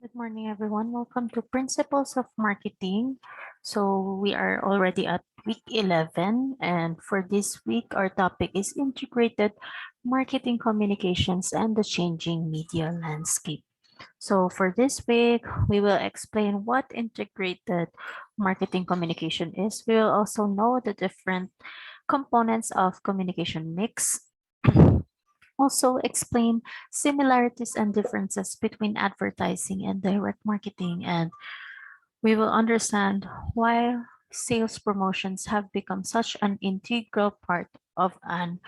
Good morning, everyone. Welcome to Principles of Marketing. So we are already at week 11, and for this week, our topic is integrated marketing communications and the changing media landscape. So for this week, we will explain what integrated marketing communication is. We will also know the different components of communication mix. Also explain similarities and differences between advertising and direct marketing, and we will understand why sales promotions have become such an integral part of an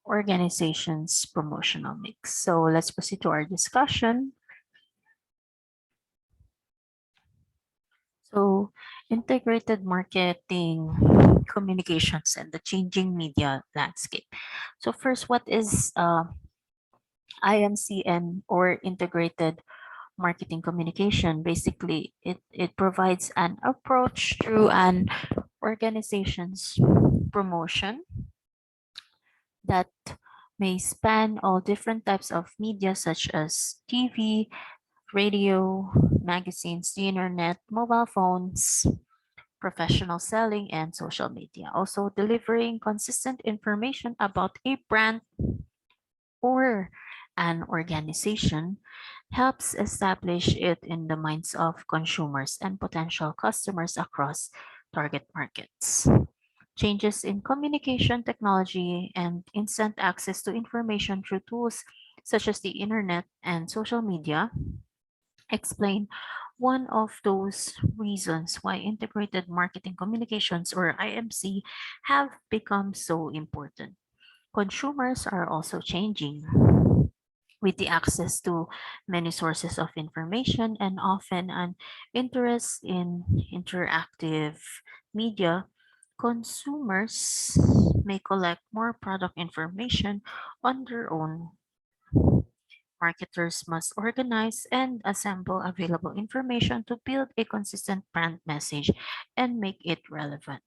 organization's promotional mix. So let's proceed to our discussion. So integrated marketing communications and the changing media landscape. So first, what is IMCN or integrated marketing communication? Basically, it provides an approach through an organization's promotion that may span all different types of media such as TV, radio, magazines, the internet, mobile phones, professional selling, and social media. Also delivering consistent information about a brand or an organization helps establish it in the minds of consumers and potential customers across target markets. Changes in communication technology and instant access to information through tools such as the internet and social media explain one of those reasons why integrated marketing communications, or IMC, have become so important. Consumers are also changing with the access to many sources of information and often an interest in interactive media. Consumers may collect more product information on their own. Marketers must organize and assemble available information to build a consistent brand message and make it relevant.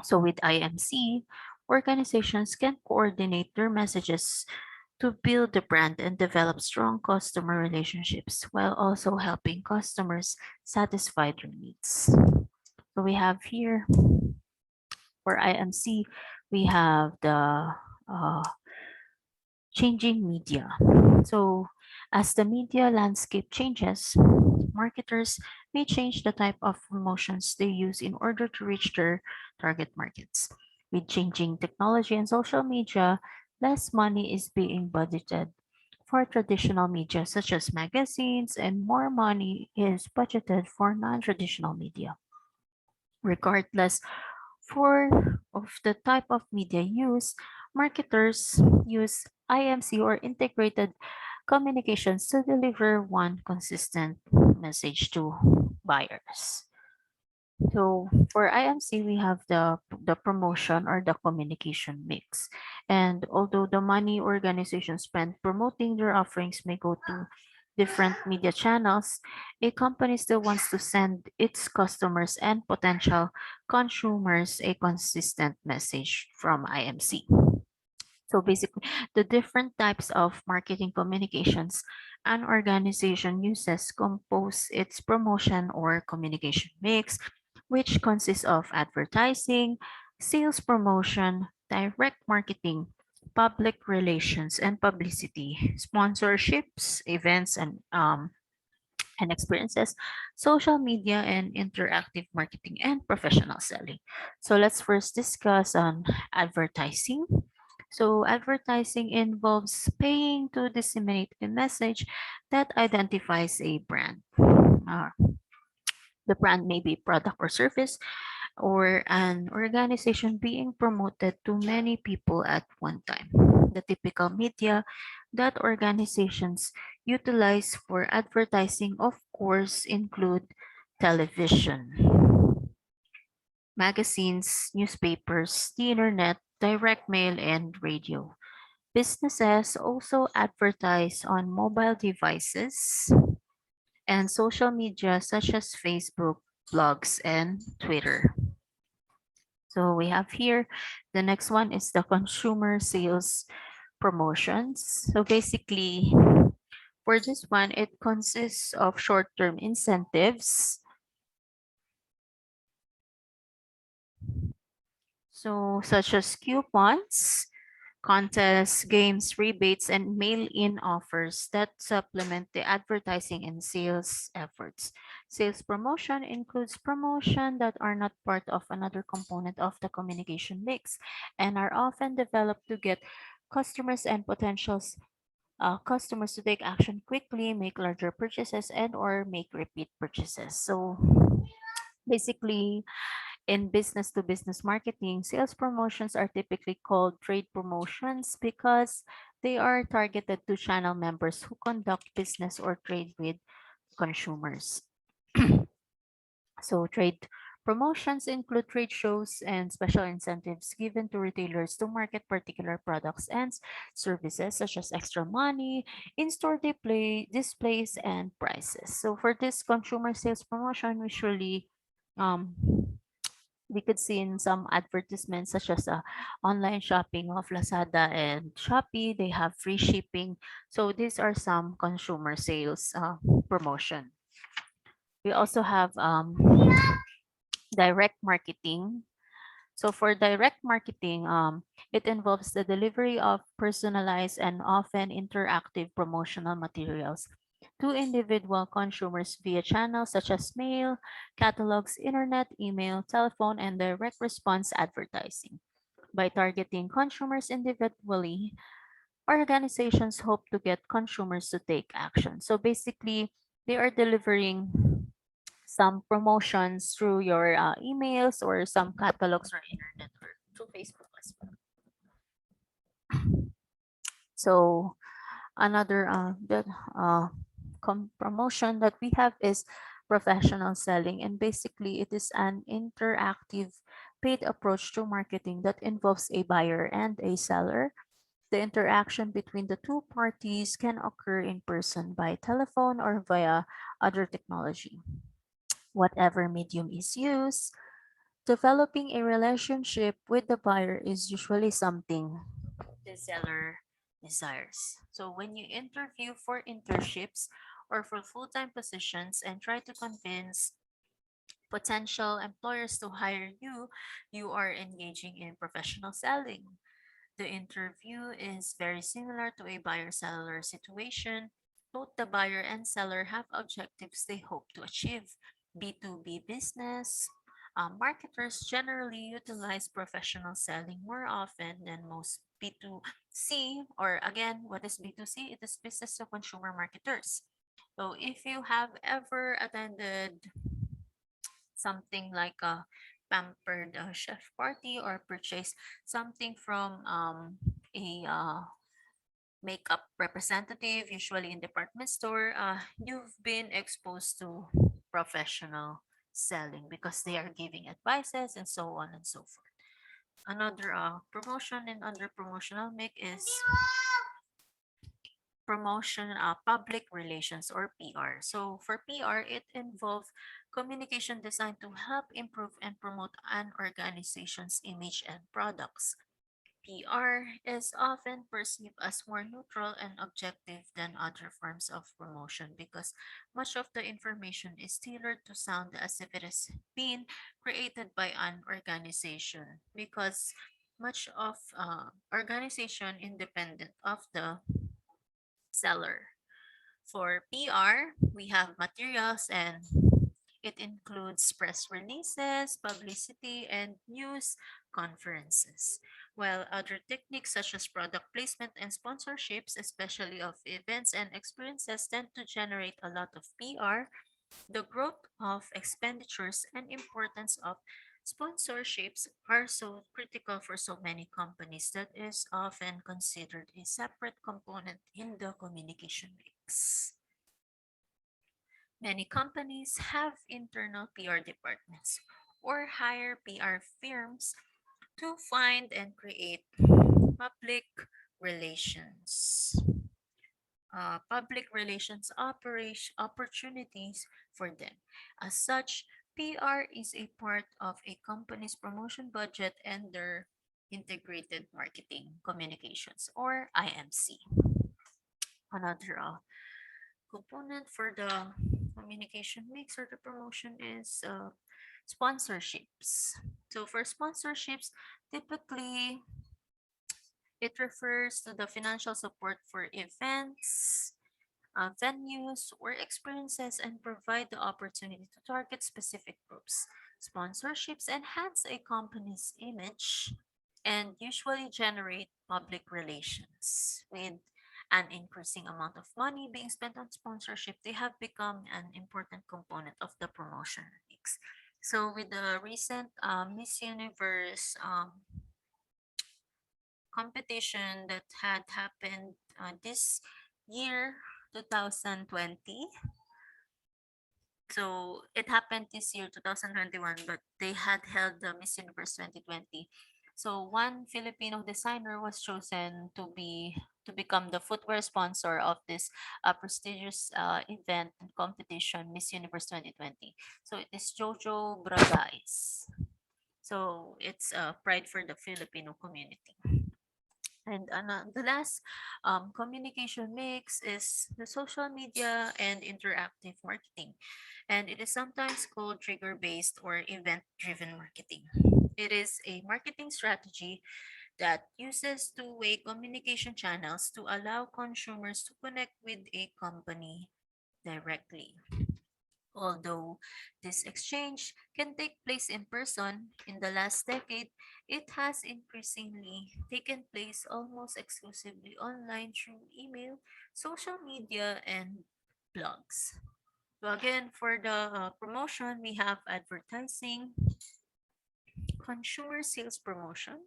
So with IMC, organizations can coordinate their messages to build the brand and develop strong customer relationships while also helping customers satisfy their needs. So we have here for IMC, we have the uh, changing media. So as the media landscape changes, marketers may change the type of promotions they use in order to reach their target markets. With changing technology and social media, less money is being budgeted for traditional media such as magazines, and more money is budgeted for non-traditional media. Regardless for of the type of media used, marketers use IMC or integrated communications to deliver one consistent message to buyers. So for IMC, we have the promotion or the communication mix. And although the money organizations spend promoting their offerings may go to different media channels, a company still wants to send its customers and potential consumers a consistent message from IMC. So basically, the different types of marketing communications an organization uses compose its promotion or communication mix, which consists of advertising, sales promotion, direct marketing, public relations and publicity, sponsorships, events and experiences, social media and interactive marketing, and professional selling. So let's first discuss on advertising. So advertising involves paying to disseminate a message that identifies a brand. Uh, the brand may be product or service or an organization being promoted to many people at one time. The typical media that organizations utilize for advertising, of course, include television, magazines, newspapers, the internet, direct mail, and radio. Businesses also advertise on mobile devices and social media such as Facebook, blogs, and Twitter. So we have here, the next one is the consumer sales promotions. So basically, For this one, it consists of short-term incentives, so such as coupons, contests, games, rebates, and mail-in offers that supplement the advertising and sales efforts. Sales promotion includes promotion that are not part of another component of the communication mix and are often developed to get customers and potentials customers to take action quickly, make larger purchases, and or make repeat purchases. So basically, in business to business marketing, sales promotions are typically called trade promotions because they are targeted to channel members who conduct business or trade with consumers. So, trade promotions include trade shows and special incentives given to retailers to market particular products and services, such as extra money, in store displays, and prices. So, for this consumer sales promotion, usually um, we could see in some advertisements such as online shopping of Lazada and Shopee. They have free shipping. So these are some consumer sales promotion. We also have direct marketing. So for direct marketing, it involves the delivery of personalized and often interactive promotional materials to individual consumers via channels such as mail, catalogs, internet, email, telephone, and direct response advertising. By targeting consumers individually, organizations hope to get consumers to take action. So basically, they are delivering some promotions through your emails or some catalogs or internet or through Facebook as well. So another promotion that we have is professional selling, and basically it is an interactive paid approach to marketing that involves a buyer and a seller. The interaction between the two parties can occur in person, by telephone, or via other technology. Whatever medium is used, developing a relationship with the buyer is usually something the seller desires. So when you interview for internships or for full-time positions and try to convince potential employers to hire you, you are engaging in professional selling. The interview is very similar to a buyer-seller situation. Both the buyer and seller have objectives they hope to achieve. B2B business. Marketers generally utilize professional selling more often than most B2C, or again, what is B2C? It is business to consumer marketers. So if you have ever attended something like a pampered chef party or purchase something from a makeup representative, usually in department store, you've been exposed to professional selling because they are giving advices and so on and so forth. Another promotion and under promotional make is promotion, public relations or PR. So for PR, it involves communication designed to help improve and promote an organization's image and products. PR is often perceived as more neutral and objective than other forms of promotion because much of the information is tailored to sound as if it has been created by an organization, because much of organization independent of the seller. For PR, we have materials, and it includes press releases, publicity, and news conferences. While other techniques such as product placement and sponsorships, especially of events and experiences, tend to generate a lot of PR, the growth of expenditures and importance of sponsorships are so critical for so many companies that is often considered a separate component in the communication mix. Many companies have internal PR departments or hire PR firms to find and create public relations public relations operation opportunities for them. As such, PR is a part of a company's promotion budget and their integrated marketing communications, or IMC. Another component for the communication mix or the promotion is sponsorships. So for sponsorships, typically it refers to the financial support for events, venues, or experiences and provide the opportunity to target specific groups. Sponsorships enhance a company's image and usually generate public relations. With an increasing amount of money being spent on sponsorship, they have become an important component of the promotion mix. So, with the recent Miss Universe competition that had happened this year, 2020. So it happened this year, 2021, but they had held the Miss Universe 2020. So one Filipino designer was chosen to become the footwear sponsor of this prestigious event and competition, Miss Universe 2020. So it is Jojo Bragais. So it's a pride for the Filipino community. And the last communication mix is the social media and interactive marketing. And it is sometimes called trigger based or event driven marketing. It is a marketing strategy that uses two-way communication channels to allow consumers to connect with a company directly. Although this exchange can take place in person, in the last decade, it has increasingly taken place almost exclusively online through email, social media, and blogs. So again, for the promotion, we have advertising, consumer sales promotion,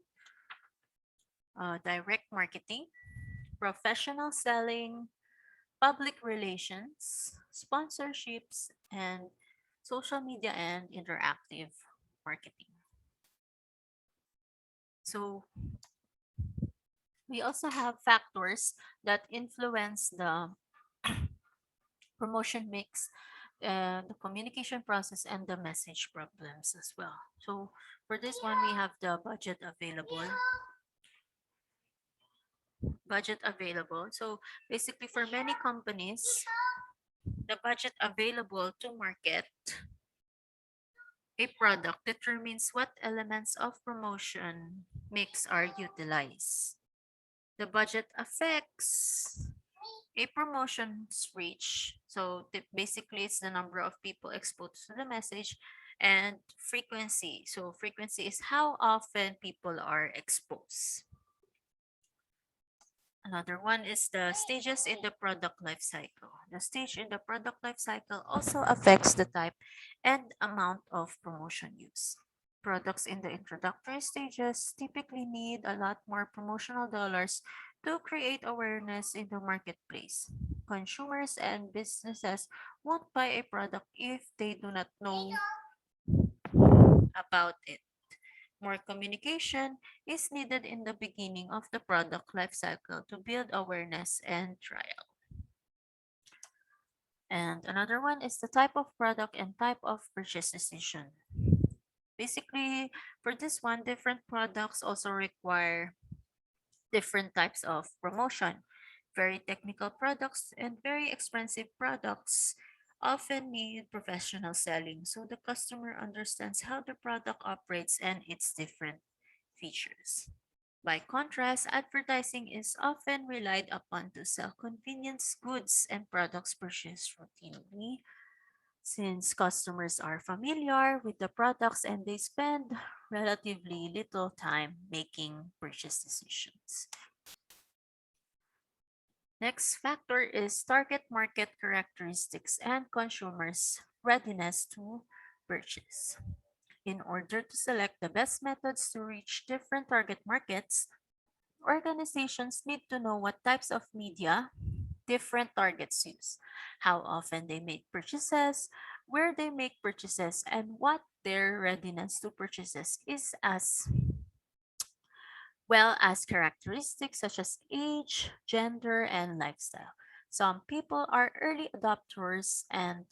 direct marketing, professional selling, public relations, sponsorships, and social media and interactive marketing. So we also have factors that influence the promotion mix, the communication process, and the message problems as well. So for this one, we have the budget available. So basically, for many companies, the budget available to market a product determines what elements of promotion mix are utilized. The budget affects a promotion's reach. So basically, it's the number of people exposed to the message and frequency. So frequency is how often people are exposed. Another one is the stages in the product life cycle. The stage in the product life cycle also affects the type and amount of promotion used. Products in the introductory stages typically need a lot more promotional dollars to create awareness in the marketplace. Consumers and businesses won't buy a product if they do not know about it. More communication is needed in the beginning of the product lifecycle to build awareness and trial. And another one is the type of product and type of purchase decision. Basically, for this one, different products also require different types of promotion. Very technical products and very expensive products often need professional selling so the customer understands how the product operates and its different features. By contrast, advertising is often relied upon to sell convenience goods and products purchased routinely since customers are familiar with the products and they spend relatively little time making purchase decisions. Next factor is target market characteristics and consumers' readiness to purchase. In order to select the best methods to reach different target markets, organizations need to know what types of media different targets use, how often they make purchases, where they make purchases, and what their readiness to purchases is, as well as characteristics such as age, gender, and lifestyle. Some people are early adopters and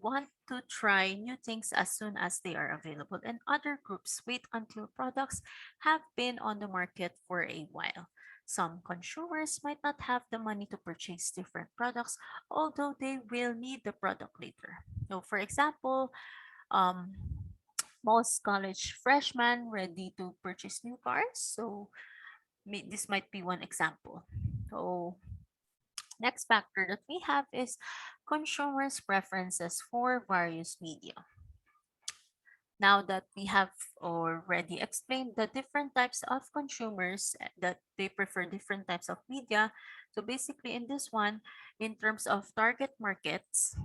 want to try new things as soon as they are available, and other groups wait until products have been on the market for a while. Some consumers might not have the money to purchase different products, although they will need the product later. So, for example, um, most college freshmen ready to purchase new cars. So, this might be one example. So, next factor that we have is consumers' preferences for various media. Now that we have already explained the different types of consumers that they prefer different types of media, so basically in this one, in terms of target markets,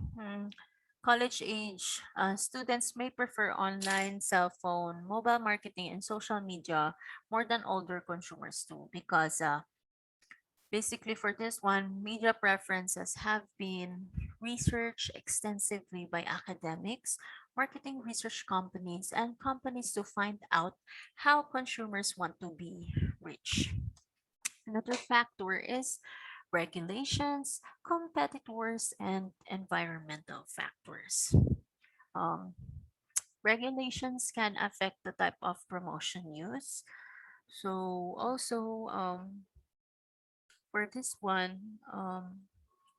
college age students may prefer online, cell phone, mobile marketing, and social media more than older consumers too, because basically, for this one, media preferences have been researched extensively by academics, marketing research companies, and companies to find out how consumers want to be reached. Another factor is regulations, competitors, and environmental factors. Um, Regulations can affect the type of promotion used. So, also, for this one,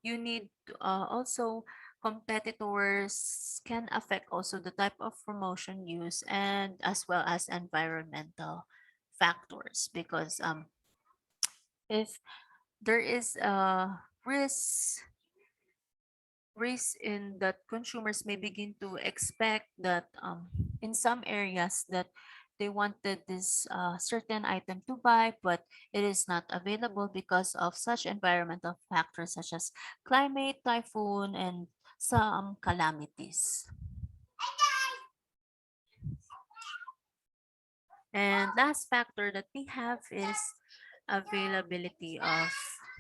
you need also competitors can affect also the type of promotion used and as well as environmental factors because if there is a risk in that consumers may begin to expect that in some areas that they wanted this certain item to buy but it is not available because of such environmental factors such as climate, typhoon, and some calamities. And last factor that we have is availability of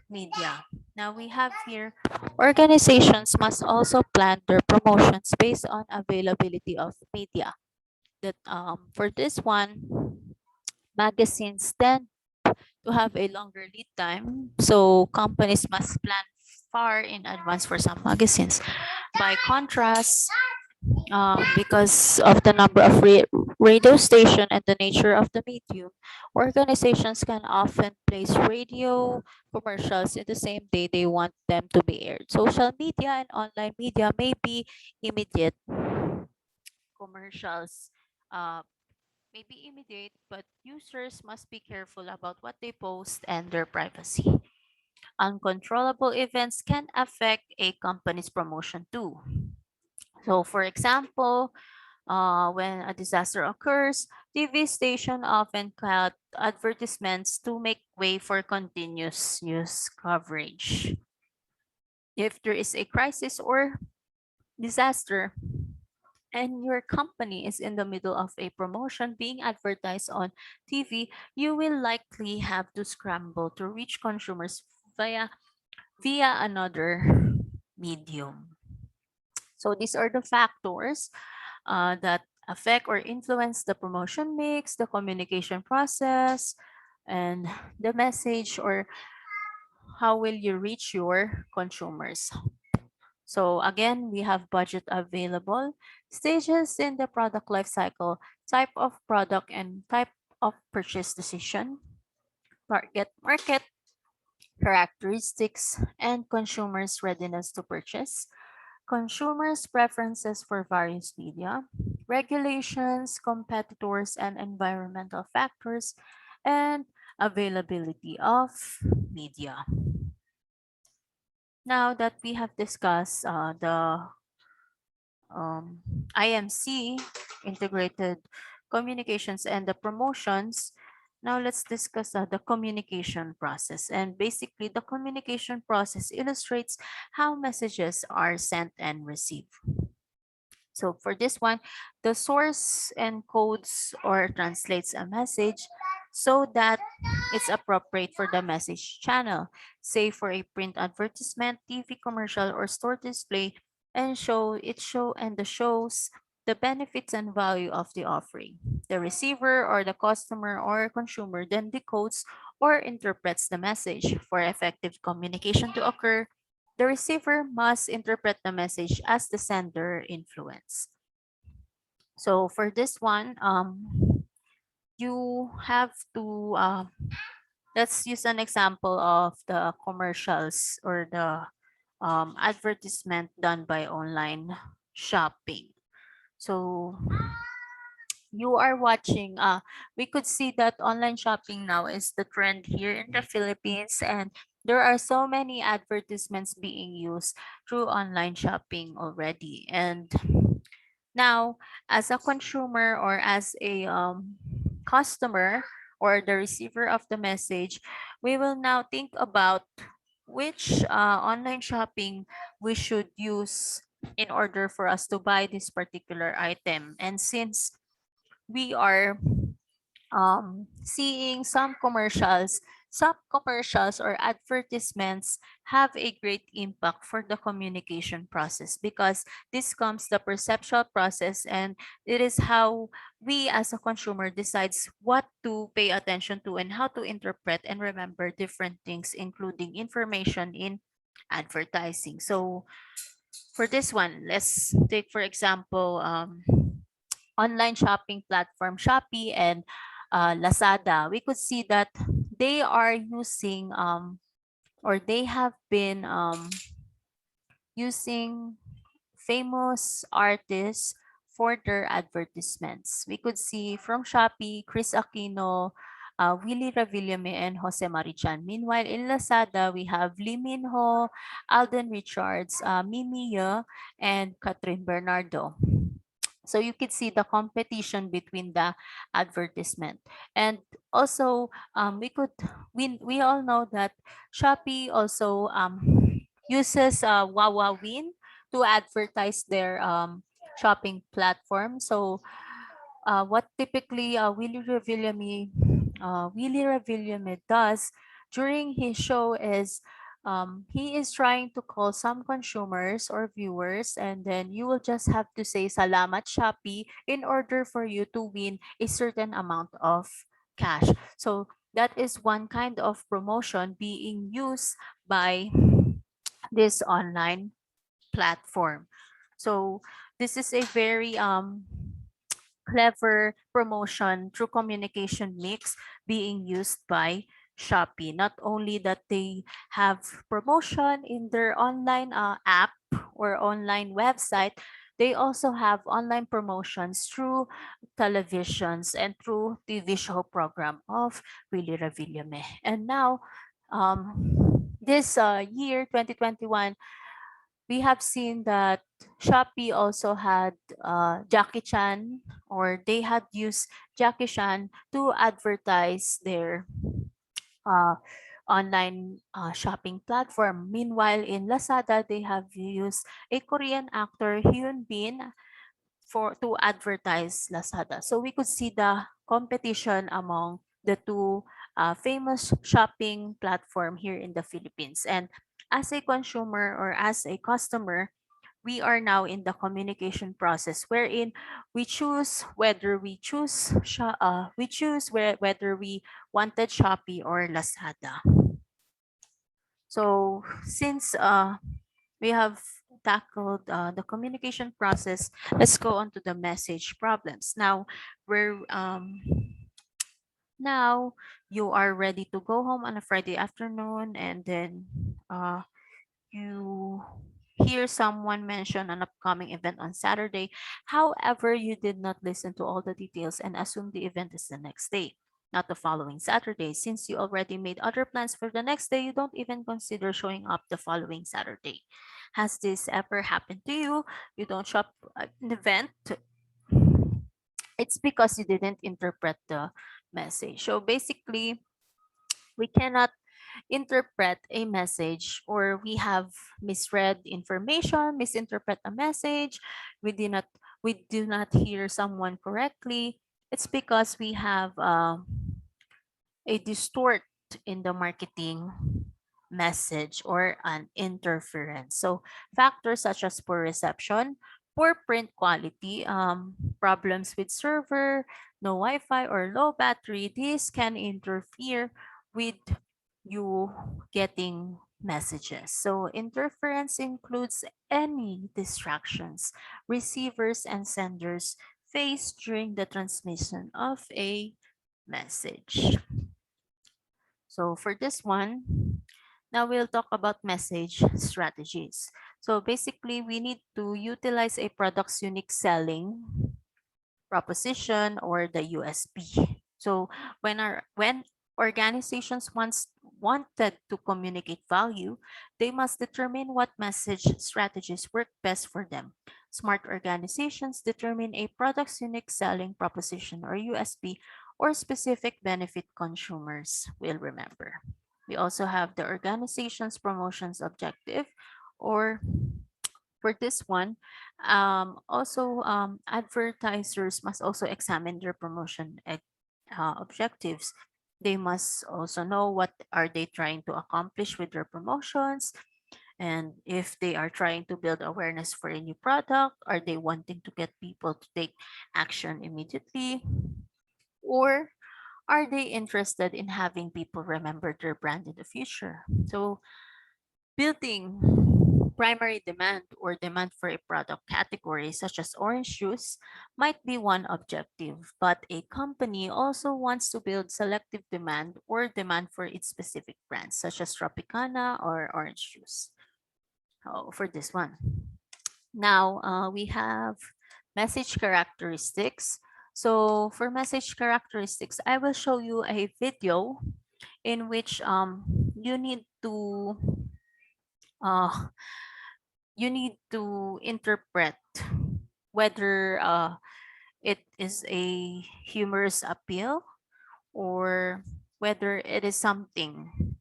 media. Now we have here organizations must also plan their promotions based on availability of media. That for this one, magazines tend to have a longer lead time, so companies must plan far in advance for some magazines. By contrast, because of the number of radio station and the nature of the medium, organizations can often place radio commercials in the same day they want them to be aired. Social media and online media may be immediate commercials. Uh, may be immediate, but users must be careful about what they post and their privacy. Uncontrollable events can affect a company's promotion too. So, for example, when a disaster occurs, TV station often cut advertisements to make way for continuous news coverage. If there is a crisis or disaster and your company is in the middle of a promotion being advertised on TV, you will likely have to scramble to reach consumers via another medium. So these are the factors that affect or influence the promotion mix, the communication process, and the message or how will you reach your consumers. So again, we have budget available, stages in the product life cycle, type of product and type of purchase decision, target market, characteristics, and consumers' readiness to purchase, consumers' preferences for various media, regulations, competitors, and environmental factors, and availability of media. Now that we have discussed the um, IMC, integrated communications, and the promotions, now let's discuss the communication process. And basically, the communication process illustrates how messages are sent and received. So for this one, the source encodes or translates a message so that it's appropriate for the message channel. Say for a print advertisement, TV commercial, or store display, and the shows the benefits and value of the offering. The receiver or the customer or consumer then decodes or interprets the message. For effective communication to occur, the receiver must interpret the message as the sender influence. So for this one, you have to let's use an example of the commercials or the advertisement done by online shopping. So you are watching, we could see that online shopping now is the trend here in the Philippines, and there are so many advertisements being used through online shopping already. And now, as a consumer or as a customer or the receiver of the message, we will now think about which online shopping we should use in order for us to buy this particular item. And since we are seeing some commercials or advertisements have a great impact for the communication process, because this comes the perceptual process, and it is how we as a consumer decides what to pay attention to and how to interpret and remember different things, including information in advertising. So for this one, let's take for example online shopping platform Shopee and Lazada. We could see that they are using or they have been using famous artists for their advertisements. We could see from Shopee, Chris Aquino, Willie Revillame, and Jose Marichan. Meanwhile, in Lazada, we have Lee Min Ho, Alden Richards, Mimi Ye, and Catherine Bernardo. So you could see the competition between the advertisement. And also, we all know that Shopee also uses Wawa Win to advertise their shopping platform. So what typically Willie Revillame does during his show is he is trying to call some consumers or viewers, and then you will just have to say Salamat Shopee in order for you to win a certain amount of cash. So that is one kind of promotion being used by this online platform. So this is a very clever promotion through communication mix being used by Shopee. Not only that they have promotion in their online app or online website, they also have online promotions through televisions and through TV show program of Willie Revillame. And now, this year, 2021, we have seen that Shopee also had Jackie Chan, or they had used Jackie Chan to advertise their uh, online shopping platform. Meanwhile, in Lazada, they have used a Korean actor, Hyun Bin, for to advertise Lazada. So we could see the competition among the two famous shopping platform here in the Philippines. And as a consumer or as a customer, we are now in the communication process wherein we choose whether whether we wanted Shopee or Lazada. So since we have tackled the communication process, let's go on to the message problems. Now you are ready to go home on a Friday afternoon, and then you hear someone mention an upcoming event on Saturday. However, you did not listen to all the details and assume the event is the next day, not the following Saturday. Since you already made other plans for the next day, you don't even consider showing up the following Saturday. Has this ever happened to you? You don't shop at an event. It's because you didn't interpret the message. So basically, we cannot interpret a message, or we have misread information, misinterpret a message, we do not hear someone correctly. It's because we have a distort in the marketing message or an interference. So factors such as poor reception, poor print quality, problems with server, no Wi-Fi or low battery, this can interfere with you getting messages. So interference includes any distractions receivers and senders face during the transmission of a message. So for this one, now we'll talk about message strategies. So basically, we need to utilize a product's unique selling proposition or the USP. So when organizations wanted to communicate value, they must determine what message strategies work best for them. Smart organizations determine a product's unique selling proposition or USP or specific benefit consumers will remember. We also have the organization's promotions objective or for this one, advertisers must also examine their objectives. They must also know what are they trying to accomplish with their promotions, and if they are trying to build awareness for a new product, are they wanting to get people to take action immediately, or are they interested in having people remember their brand in the future? So building primary demand or demand for a product category such as orange juice might be one objective, but a company also wants to build selective demand or demand for its specific brands such as Tropicana or orange juice. Oh, for this one. Now we have message characteristics. So for message characteristics, I will show you a video in which you need to uh, interpret whether it is a humorous appeal or whether it is something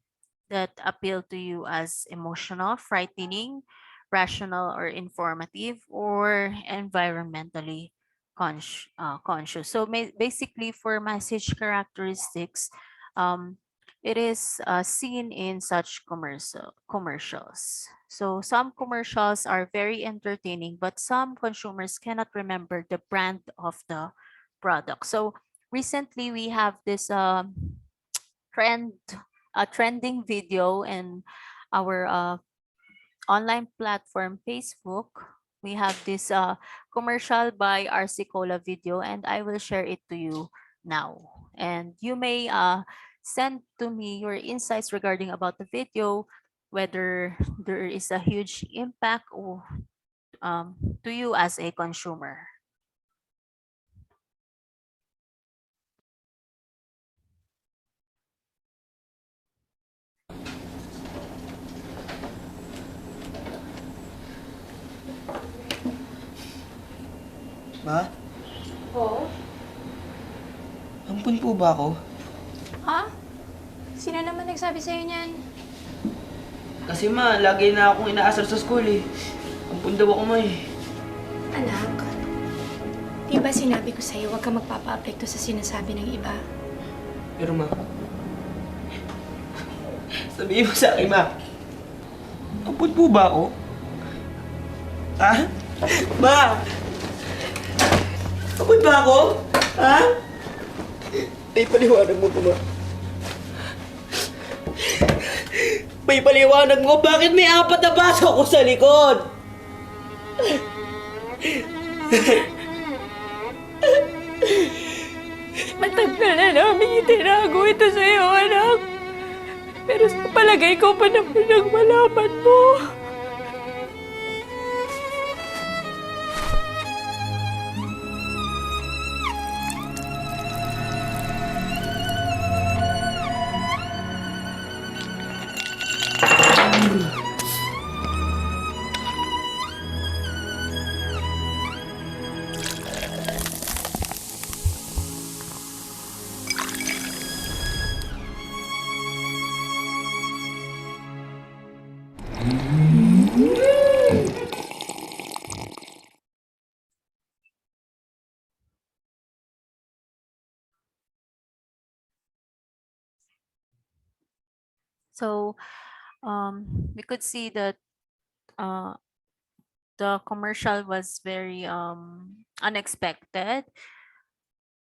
that appeal to you as emotional, frightening, rational, or informative, or environmentally conscious. So basically, for message characteristics, um, it is seen in such commercials. So some commercials are very entertaining, but some consumers cannot remember the brand of the product. So recently, we have this trend a trending video in our online platform Facebook. We have this commercial by RC Cola video, and I will share it to you now. And you may send to me your insights regarding about the video, whether there is a huge impact or, to you as a consumer. Ma, Oo? ampun po ba ako? Ha? Sino naman nagsabi sa'yo niyan? Kasi ma, lagi na akong inaasar sa school eh. Ampun daw ako ma eh. Anak, di ba sinabi ko sa'yo huwag kang magpapa-apekto sa sinasabi ng iba? Pero ma, sabihin mo sa akin ma, ampun po ba ako? Ha? Ma! Ampun ba ako? Ha? May paliwanag mo po ma. May paliwanag mo, bakit may 4 na baso ko sa likod? Matagal na namin itinago ito sa'yo, anak. Pero sa palagay ko pa naman ang malaman mo. So we could see that uh, the commercial was very unexpected.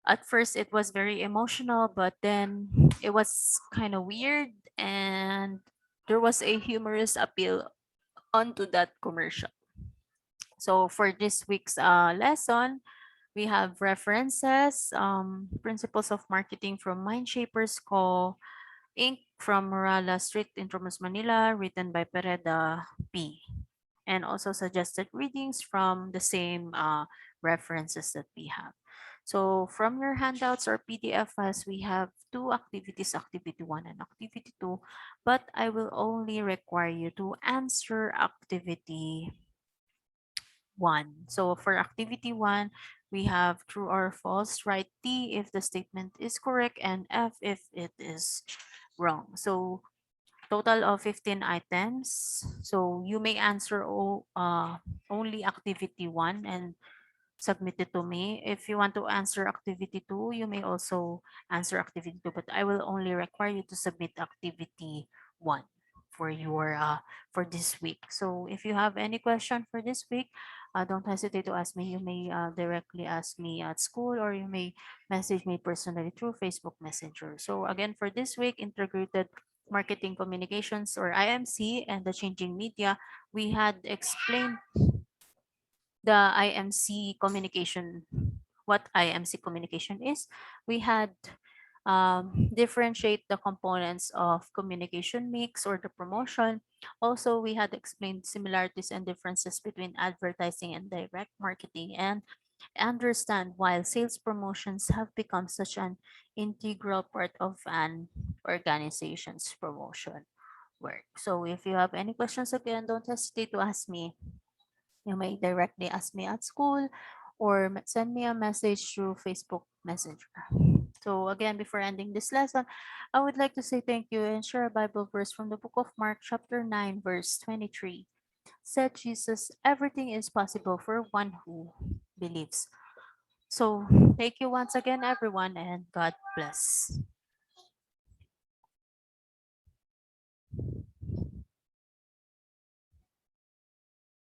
At first, it was very emotional, but then it was kind of weird, and there was a humorous appeal onto that commercial. So for this week's lesson, we have references, principles of marketing from Mindshapers Co. Inc. from Morala Street, Intramuros, Manila, written by Pereda P. And also suggested readings from the same references that we have. So from your handouts or PDF files, we have two activities, activity 1 and activity 2, but I will only require you to answer activity 1. So for activity 1, we have true or false, write T if the statement is correct and F if it is wrong. So total of 15 items. So you may answer only activity 1 and submit it to me. If you want to answer activity 2, you may also answer activity 2, but I will only require you to submit activity 1 for your for this week. So if you have any question for this week, don't hesitate to ask me. You may directly ask me at school, or you may message me personally through Facebook Messenger. So again, for this week, integrated marketing communications, or IMC, and the changing media, we had explained the IMC communication, what IMC communication is. We had differentiate the components of communication mix or the promotion. Also, we had explained similarities and differences between advertising and direct marketing, and understand why sales promotions have become such an integral part of an organization's promotion work. So if you have any questions, again, don't hesitate to ask me. You may directly ask me at school, or send me a message through Facebook Messenger. So again, before ending this lesson, I would like to say thank you and share a Bible verse from the book of Mark, chapter 9, verse 23. Said Jesus, everything is possible for one who believes. So thank you once again, everyone, and God bless.